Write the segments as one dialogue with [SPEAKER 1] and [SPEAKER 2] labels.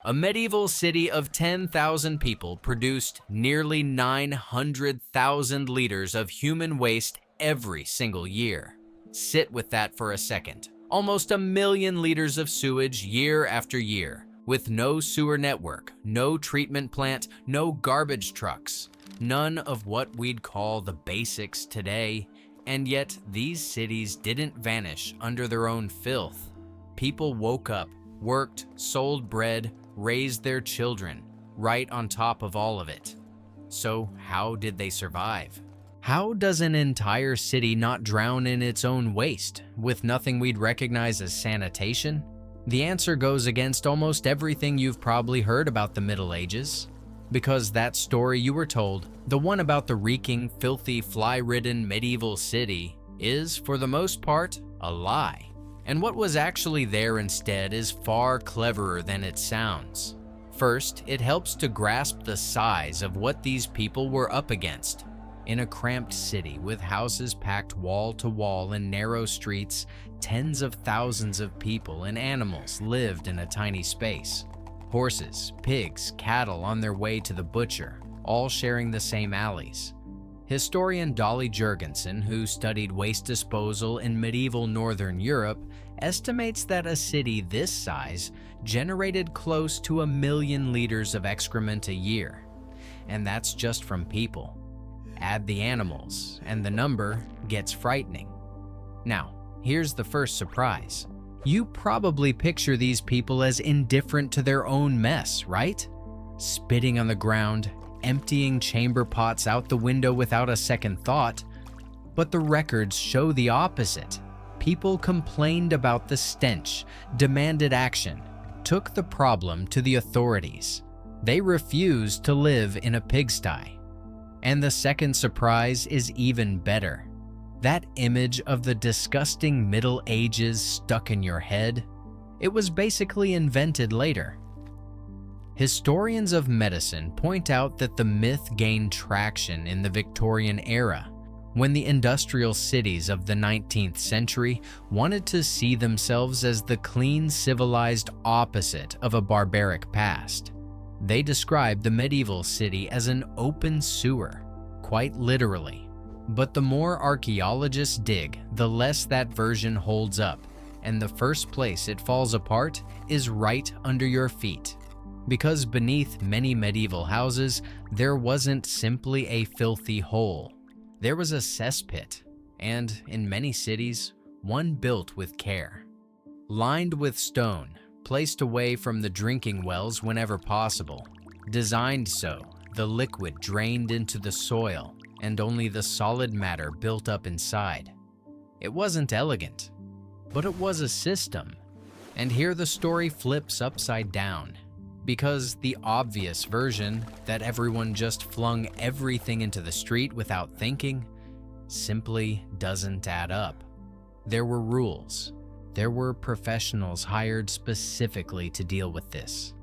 [SPEAKER 1] A medieval city of 10,000 people produced nearly 900,000 liters of human waste every single year. Sit with that for a second. Almost 1,000,000 liters of sewage year after year, with no sewer network, no treatment plant, no garbage trucks, none of what we'd call the basics today. And yet, these cities didn't vanish under their own filth. People woke up, worked, sold bread, raised their children, right on top of all of it. So how did they survive? How does an entire city not drown in its own waste, with nothing we'd recognize as sanitation? The answer goes against almost everything you've probably heard about the Middle Ages. Because that story you were told, the one about the reeking, filthy, fly-ridden medieval city, is, for the most part, a lie. And what was actually there instead is far cleverer than it sounds. First, it helps to grasp the size of what these people were up against. In a cramped city with houses packed wall to wall and narrow streets, tens of thousands of people and animals lived in a tiny space. Horses, pigs, cattle on their way to the butcher, all sharing the same alleys. Historian Dolly Jurgensen, who studied waste disposal in medieval Northern Europe, estimates that a city this size generated close to 1,000,000 liters of excrement a year. And that's just from people. Add the animals, and the number gets frightening. Now, here's the first surprise. You probably picture these people as indifferent to their own mess, right? Spitting on the ground, emptying chamber pots out the window without a second thought. But the records show the opposite. People complained about the stench, demanded action, took the problem to the authorities. They refused to live in a pigsty. And the second surprise is even better. That image of the disgusting Middle Ages stuck in your head, it was basically invented later. Historians of medicine point out that the myth gained traction in the Victorian era, when the industrial cities of the 19th century wanted to see themselves as the clean, civilized opposite of a barbaric past. They described the medieval city as an open sewer, quite literally. But the more archaeologists dig, the less that version holds up, and the first place it falls apart is right under your feet. Because beneath many medieval houses, there wasn't simply a filthy hole. There was a cesspit, and in many cities, one built with care. Lined with stone, placed away from the drinking wells whenever possible. Designed so, the liquid drained into the soil, and only the solid matter built up inside. It wasn't elegant, but it was a system. And here the story flips upside down. Because the obvious version, that everyone just flung everything into the street without thinking, simply doesn't add up. There were rules. There were professionals hired specifically to deal with this.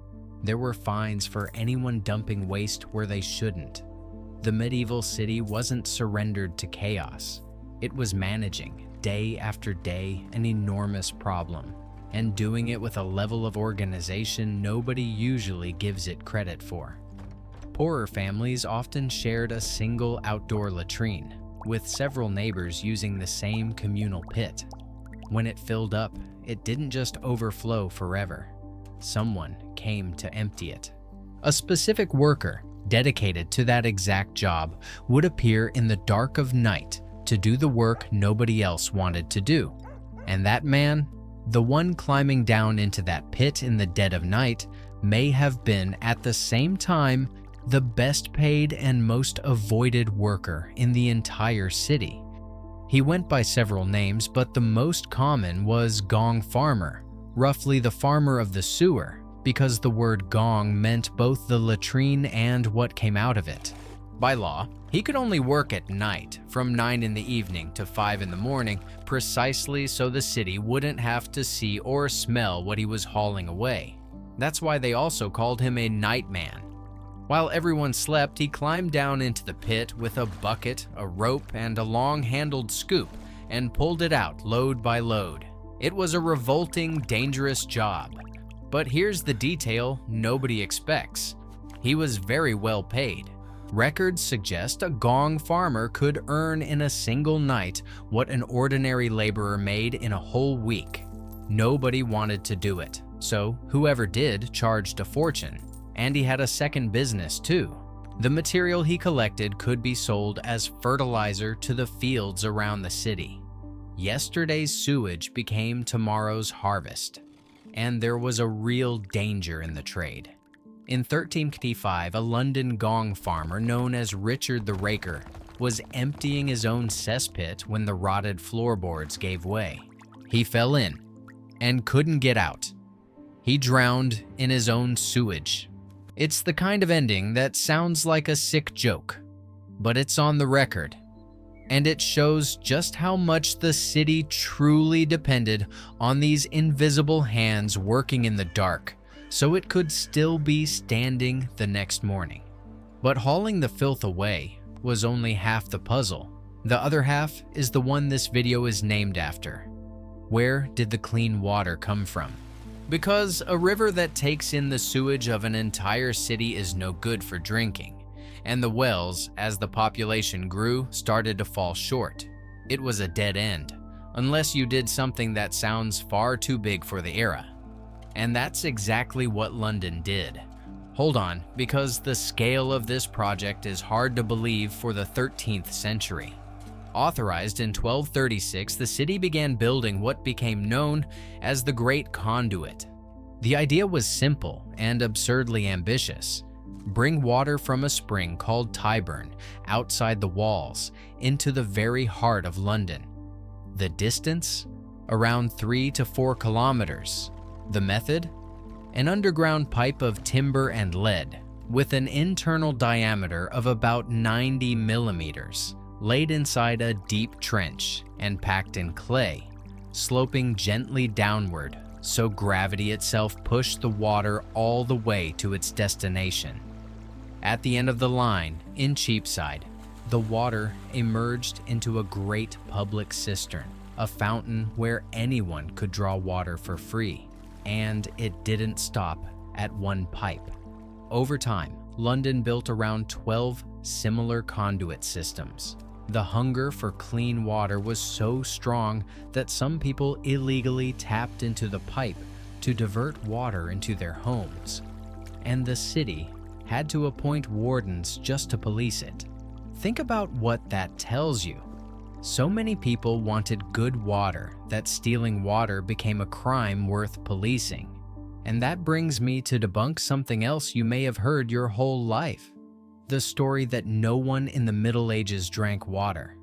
[SPEAKER 1] There were fines for anyone dumping waste where they shouldn't. The medieval city wasn't surrendered to chaos. It was managing, day after day, an enormous problem, and doing it with a level of organization nobody usually gives it credit for. Poorer families often shared a single outdoor latrine, with several neighbors using the same communal pit. When it filled up, it didn't just overflow forever. Someone came to empty it. A specific worker, dedicated to that exact job, would appear in the dark of night to do the work nobody else wanted to do. And that man, the one climbing down into that pit in the dead of night, may have been at the same time the best paid and most avoided worker in the entire city. He went by several names, but the most common was Gong Farmer, roughly the farmer of the sewer, because the word gong meant both the latrine and what came out of it. By law, he could only work at night, from 9 in the evening to 5 in the morning, precisely so the city wouldn't have to see or smell what he was hauling away. That's why they also called him a night man. While everyone slept, he climbed down into the pit with a bucket, a rope, and a long-handled scoop, and pulled it out load by load. It was a revolting, dangerous job. But here's the detail nobody expects. He was very well paid. Records suggest a gong farmer could earn in a single night what an ordinary laborer made in a whole week. Nobody wanted to do it, so whoever did charged a fortune. And he had a second business too. The material he collected could be sold as fertilizer to the fields around the city. Yesterday's sewage became tomorrow's harvest, and there was a real danger in the trade. In 1355, a London gong farmer known as Richard the Raker was emptying his own cesspit when the rotted floorboards gave way. He fell in and couldn't get out. He drowned in his own sewage. It's the kind of ending that sounds like a sick joke, but it's on the record. And it shows just how much the city truly depended on these invisible hands working in the dark, so it could still be standing the next morning. But hauling the filth away was only half the puzzle. The other half is the one this video is named after. Where did the clean water come from? Because a river that takes in the sewage of an entire city is no good for drinking, and the wells, as the population grew, started to fall short. It was a dead end, unless you did something that sounds far too big for the era. And that's exactly what London did. Hold on, because the scale of this project is hard to believe for the 13th century. Authorized in 1236, the city began building what became known as the Great Conduit. The idea was simple and absurdly ambitious. Bring water from a spring called Tyburn outside the walls into the very heart of London. The distance? Around 3 to 4 kilometers. The method? An underground pipe of timber and lead with an internal diameter of about 90 millimeters, laid inside a deep trench and packed in clay, sloping gently downward so gravity itself pushed the water all the way to its destination. At the end of the line, in Cheapside, the water emerged into a great public cistern, a fountain where anyone could draw water for free. And it didn't stop at one pipe. Over time, London built around 12 similar conduit systems. The hunger for clean water was so strong that some people illegally tapped into the pipe to divert water into their homes. And the city had to appoint wardens just to police it. Think about what that tells you. So many people wanted good water that stealing water became a crime worth policing. And that brings me to debunk something else you may have heard your whole life. The story that no one in the Middle Ages drank water,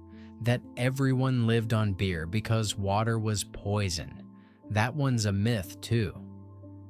[SPEAKER 1] that everyone lived on beer because water was poison. That one's a myth too.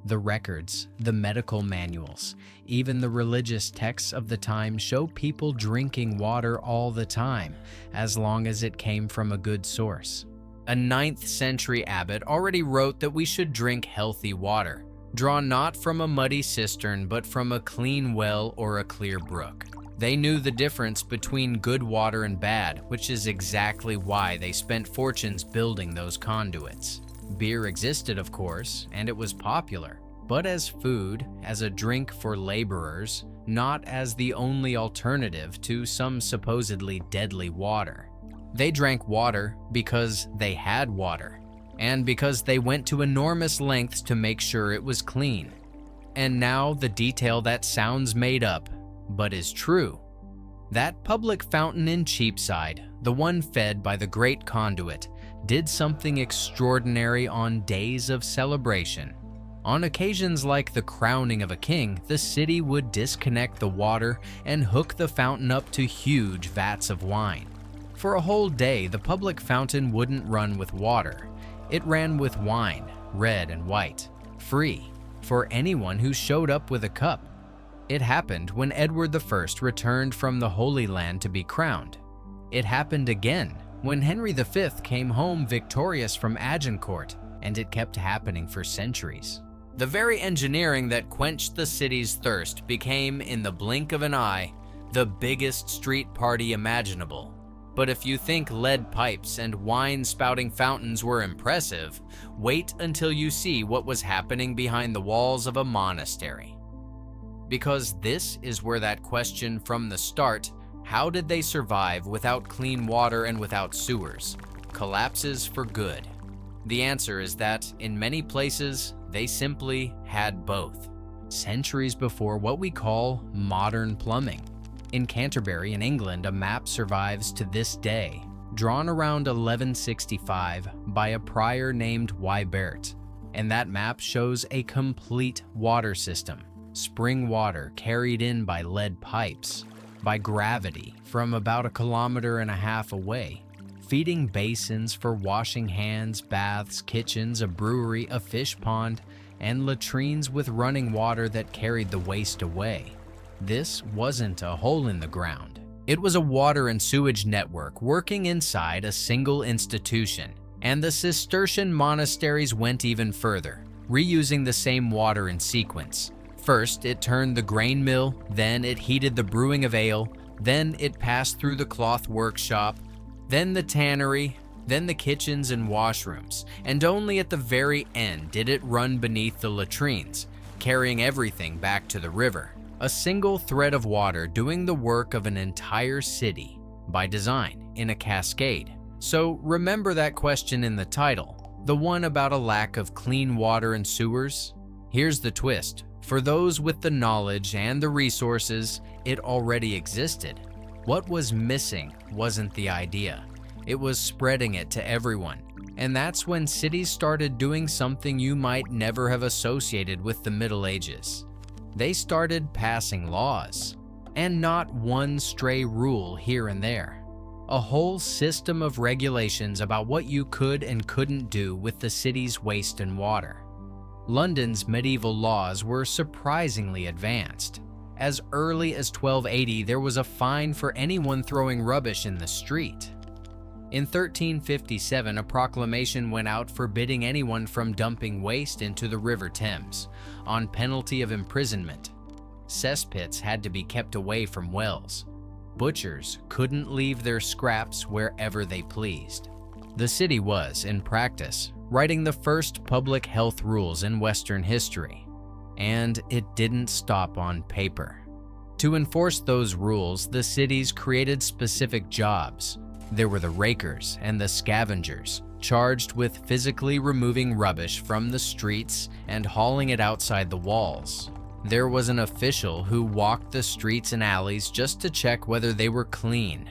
[SPEAKER 1] The records, the medical manuals, even the religious texts of the time show people drinking water all the time, as long as it came from a good source. A 9th century abbot already wrote that we should drink healthy water, drawn not from a muddy cistern but from a clean well or a clear brook. They knew the difference between good water and bad, which is exactly why they spent fortunes building those conduits. Beer existed, of course, and it was popular, but as food, as a drink for laborers, not as the only alternative to some supposedly deadly water. They drank water because they had water, and because they went to enormous lengths to make sure it was clean. And now the detail that sounds made up, but is true. That public fountain in Cheapside, the one fed by the Great Conduit, did something extraordinary on days of celebration. On occasions like the crowning of a king, the city would disconnect the water and hook the fountain up to huge vats of wine. For a whole day, the public fountain wouldn't run with water. It ran with wine, red and white, free, for anyone who showed up with a cup. It happened when Edward I returned from the Holy Land to be crowned. It happened again when Henry V came home victorious from Agincourt, and it kept happening for centuries. The very engineering that quenched the city's thirst became, in the blink of an eye, the biggest street party imaginable. But if you think lead pipes and wine-spouting fountains were impressive, wait until you see what was happening behind the walls of a monastery. Because this is where that question from the start, how did they survive without clean water and without sewers, collapses for good. The answer is that, in many places, they simply had both, centuries before what we call modern plumbing. In Canterbury, in England, a map survives to this day, drawn around 1165 by a prior named Wybert, and that map shows a complete water system, spring water carried in by lead pipes, by gravity from about 1.5 kilometers away, feeding basins for washing hands, baths, kitchens, a brewery, a fish pond, and latrines with running water that carried the waste away. This wasn't a hole in the ground. It was a water and sewage network working inside a single institution, and the Cistercian monasteries went even further, reusing the same water in sequence. First, it turned the grain mill, then it heated the brewing of ale, then it passed through the cloth workshop, then the tannery, then the kitchens and washrooms, and only at the very end did it run beneath the latrines, carrying everything back to the river. A single thread of water doing the work of an entire city, by design, in a cascade. So remember that question in the title, the one about a lack of clean water and sewers? Here's the twist. For those with the knowledge and the resources, it already existed. What was missing wasn't the idea. It was spreading it to everyone. And that's when cities started doing something you might never have associated with the Middle Ages. They started passing laws, and not one stray rule here and there. A whole system of regulations about what you could and couldn't do with the city's waste and water. London's medieval laws were surprisingly advanced. As early as 1280, there was a fine for anyone throwing rubbish in the street. In 1357, a proclamation went out forbidding anyone from dumping waste into the River Thames, on penalty of imprisonment. Cesspits had to be kept away from wells. Butchers couldn't leave their scraps wherever they pleased. The city was, in practice, writing the first public health rules in Western history. And it didn't stop on paper. To enforce those rules, the cities created specific jobs. There were the rakers and the scavengers, charged with physically removing rubbish from the streets and hauling it outside the walls. There was an official who walked the streets and alleys just to check whether they were clean,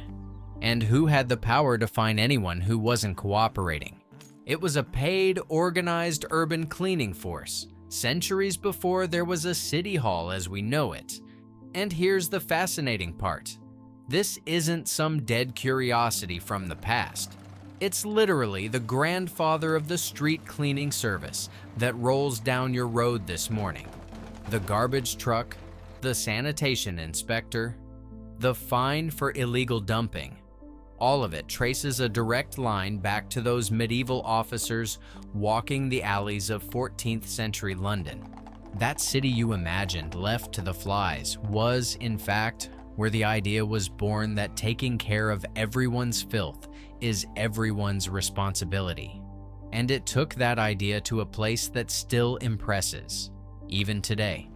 [SPEAKER 1] and who had the power to fine anyone who wasn't cooperating. It was a paid, organized urban cleaning force, centuries before there was a city hall as we know it. And here's the fascinating part. This isn't some dead curiosity from the past. It's literally the grandfather of the street cleaning service that rolls down your road this morning. The garbage truck, the sanitation inspector, the fine for illegal dumping. All of it traces a direct line back to those medieval officers walking the alleys of 14th century London. That city you imagined left to the flies was, in fact, where the idea was born that taking care of everyone's filth is everyone's responsibility. And it took that idea to a place that still impresses, even today.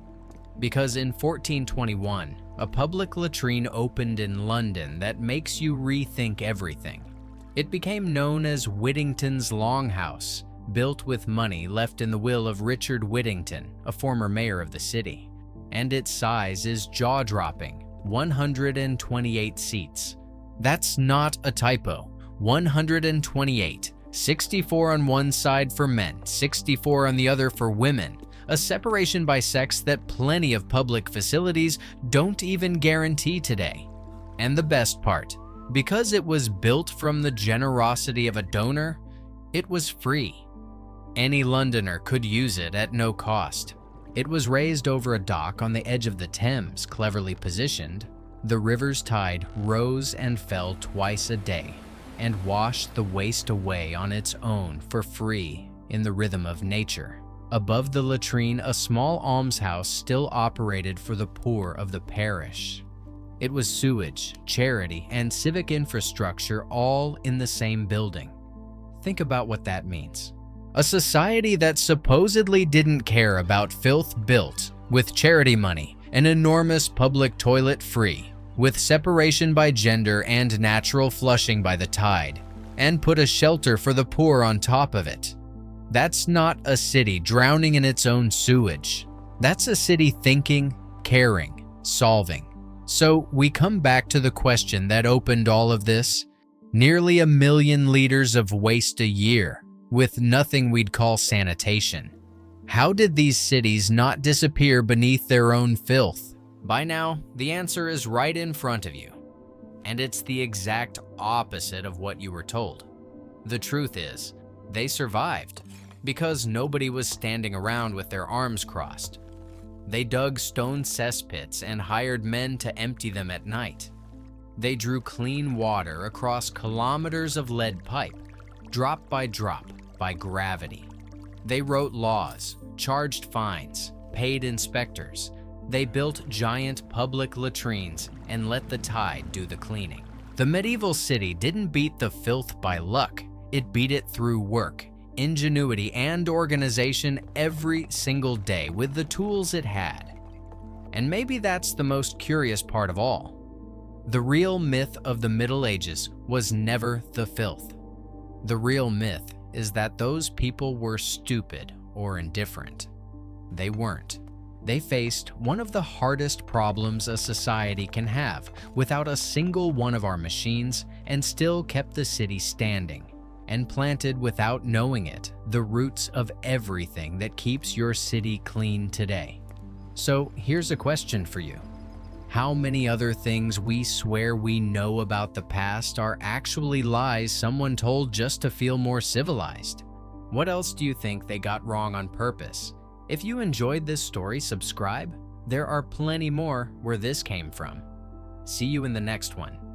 [SPEAKER 1] Because in 1421, a public latrine opened in London that makes you rethink everything. It became known as Whittington's Longhouse, built with money left in the will of Richard Whittington, a former mayor of the city. And its size is jaw-dropping. 128 seats. That's not a typo. 128. 64 on one side for men, 64 on the other for women. A separation by sex that plenty of public facilities don't even guarantee today. And the best part, because it was built from the generosity of a donor, it was free. Any Londoner could use it at no cost. It was raised over a dock on the edge of the Thames, cleverly positioned. The river's tide rose and fell twice a day and washed the waste away on its own for free in the rhythm of nature. Above the latrine, a small almshouse still operated for the poor of the parish. It was sewage, charity, and civic infrastructure all in the same building. Think about what that means. A society that supposedly didn't care about filth built, with charity money, an enormous public toilet free, with separation by gender and natural flushing by the tide, and put a shelter for the poor on top of it. That's not a city drowning in its own sewage. That's a city thinking, caring, solving. So we come back to the question that opened all of this. Nearly 1 million liters of waste a year, with nothing we'd call sanitation. How did these cities not disappear beneath their own filth? By now, the answer is right in front of you. And it's the exact opposite of what you were told. The truth is, they survived because nobody was standing around with their arms crossed. They dug stone cesspits and hired men to empty them at night. They drew clean water across kilometers of lead pipe, drop by gravity. They wrote laws, charged fines, paid inspectors. They built giant public latrines and let the tide do the cleaning. The medieval city didn't beat the filth by luck. It beat it through work, ingenuity, and organization every single day with the tools it had. And maybe that's the most curious part of all. The real myth of the Middle Ages was never the filth. The real myth is that those people were stupid or indifferent. They weren't. They faced one of the hardest problems a society can have without a single one of our machines and still kept the city standing and planted without knowing it the roots of everything that keeps your city clean today. So here's a question for you. How many other things we swear we know about the past are actually lies someone told just to feel more civilized? What else do you think they got wrong on purpose? If you enjoyed this story, subscribe. There are plenty more where this came from. See you in the next one.